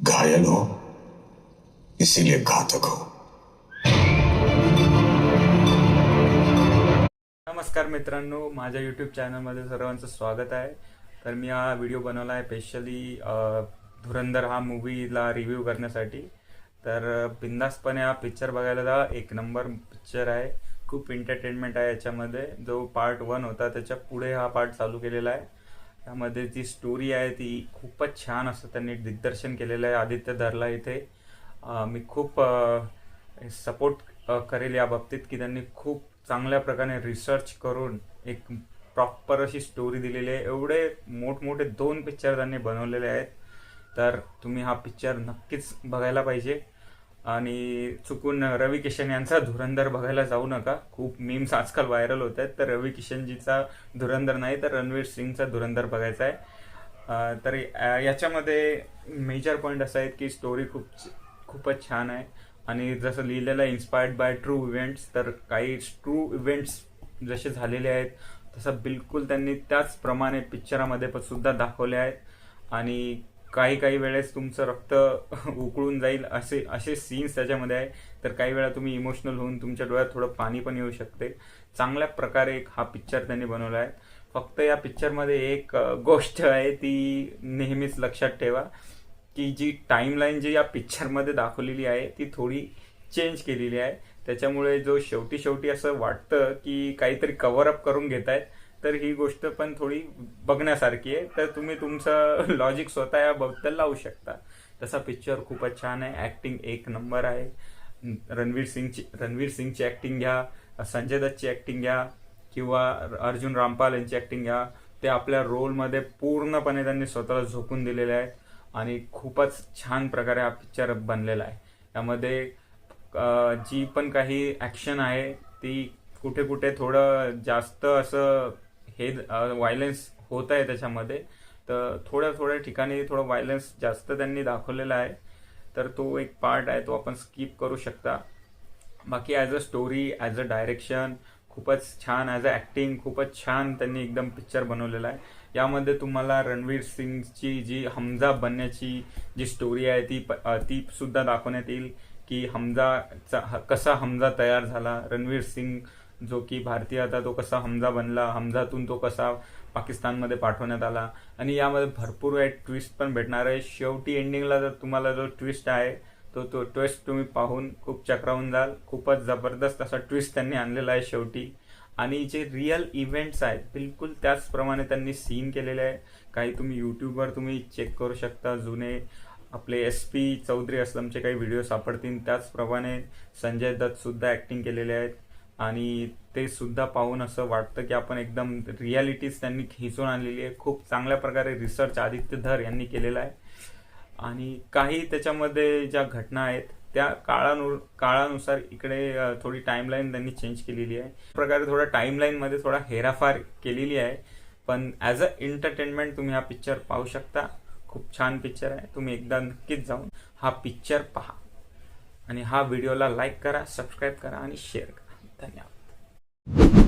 घायल हो इसीलिए घातक हो। नमस्कार मित्रांनो, माझ्या यूट्यूब चॅनलमध्ये सर्वांचं स्वागत आहे। तर मी हा व्हिडिओ बनवला आहे स्पेशली धुरंधर हा मूवीला रिव्ह्यू करण्यासाठी। तर बिंदासपणे हा पिक्चर बघायला जा, एक नंबर पिक्चर आहे। खूप एंटरटेनमेंट आहे याच्यामध्ये। जो पार्ट 1 होता त्याच्या पुढे हा पार्ट चालू केलेला आहे। त्यामध्ये जी स्टोरी आहे ती खूपच छान असं त्यांनी दिग्दर्शन केलेलं आहे आदित्य धरला इथे। मी खूप सपोर्ट करेल या बाबतीत की त्यांनी खूप चांगल्या प्रकारे रिसर्च करून एक प्रॉपर अशी स्टोरी दिलेली आहे। एवढे मोठमोठे 2 पिक्चर त्यांनी बनवलेले आहेत, तर तुम्ही हा पिक्चर नक्कीच बघायला पाहिजे। आणि चुकून रवी किशन यांचा धुरंधर बघायला जाऊ नका। खूप मीम्स आजकाल व्हायरल होत आहेत, तर रवी किशनजीचा धुरंधर नाही तर रणवीर सिंगचा धुरंधर बघायचा आहे। तर याच्यामध्ये मेजर पॉईंट असा आहे की स्टोरी खूपच छान आहे। आणि जसं लिहिलेलं आहे इन्स्पायर्ड बाय ट्रू इव्हेंट्स, तर काही ट्रू इव्हेंट्स जसे झालेले आहेत तसं बिलकुल त्यांनी त्याचप्रमाणे पिक्चरामध्ये पण सुद्धा दाखवले आहेत। आणि काही काही वेळेस तुमचं रक्त उकळून जाईल असे असे सीन्स त्याच्यामध्ये आहे। तर काही वेळा तुम्ही इमोशनल होऊन तुमच्या डोळ्यात थोडं पाणी पण येऊ शकते। चांगल्या प्रकारे हा पिक्चर त्यांनी बनवला आहे। फक्त या पिक्चरमध्ये एक गोष्ट आहे ती नेहमीच लक्षात ठेवा की जी टाईमलाईन जी या पिक्चरमध्ये दाखवलेली आहे ती थोडी चेंज केलेली आहे। त्याच्यामुळे जो शेवटी शेवटी असं वाटतं की काहीतरी कव्हर अप करून घेत आहेत, तर ही गोष्ट पण थोडी बघण्यासारखी आहे। तर तुम्ही तुमचं लॉजिक स्वतः याबद्दल लावू शकता। तसा पिक्चर खूपच छान आहे। ॲक्टिंग एक नंबर आहे। रणवीर सिंगची ॲक्टिंग घ्या, संजय दत्तची ॲक्टिंग घ्या किंवा अर्जुन रामपाल यांची ॲक्टिंग घ्या, ते आपल्या रोलमध्ये पूर्णपणे त्यांनी स्वतःला झोकून दिलेले आहे। आणि खूपच छान प्रकारे हा पिक्चर बनलेला आहे। यामध्ये जी पण काही ॲक्शन आहे ती कुठे कुठे थोडं जास्त असं हे व्हायलन्स होत आहे त्याच्यामध्ये। तर थोड्या थोड्या ठिकाणी थोडं व्हायलन्स जास्त त्यांनी दाखवलेला आहे, तर तो एक पार्ट आहे तो आपण स्किप करू शकता। बाकी as a story, as a direction खूपच छान, ॲज अ ॲक्टिंग खूपच छान त्यांनी एकदम पिक्चर बनवलेला आहे। यामध्ये तुम्हाला रणवीर सिंगची जी हमजा बनण्याची जी स्टोरी आहे ती सुद्धा दाखवण्यात येईल की कसा हमजा तयार झाला। रणवीर सिंग जो की भारतीय होता तो कसा हमजा बनला, हमजातून तो कसा पाकिस्तानमध्ये पाठवण्यात आला। आणि यामध्ये भरपूर एक ट्विस्ट पण भेटणार आहे। शेवटी एंडिंगला जर तुम्हाला जो ट्विस्ट आहे तो ट्विस्ट तुम्ही पाहून खूप चक्रावून जाल। खूपच जबरदस्त असा ट्विस्ट त्यांनी आणलेला आहे शेवटी। आणि जे रिअल इव्हेंट्स आहेत बिलकुल त्याचप्रमाणे त्यांनी सीन केलेले आहे। काही तुम्ही यूट्यूबवर तुम्ही चेक करू शकता, जुने आपले SP चौधरी असलमचे काही व्हिडिओ सापडतील। त्याचप्रमाणे संजय दत्त सुद्धा ॲक्टिंग केलेले आहेत आणि ते सुद्धा पाहून असं वाटतं की आपण एकदम रियालिटीज त्यांनी खिचून आणलेली आहे। खूप चांगल्या प्रकारे रिसर्च आदित्य धर यांनी केलेला आहे। आणि काही त्याच्यामध्ये ज्या घटना आहेत त्या काळानुसार इकडे थोडी टाईमलाईन त्यांनी चेंज केलेली आहे। प्रकारे थोडा टाईमलाईनमध्ये थोडा हेराफार केलेली आहे, पण ॲज अ एंटरटेनमेंट तुम्ही हा पिक्चर पाहू शकता। खूप छान पिक्चर आहे, तुम्ही एकदा नक्कीच जाऊन हा पिक्चर पहा। आणि हा व्हिडिओला लाईक करा, सबस्क्राईब करा आणि शेअर करा। धन्यवाद।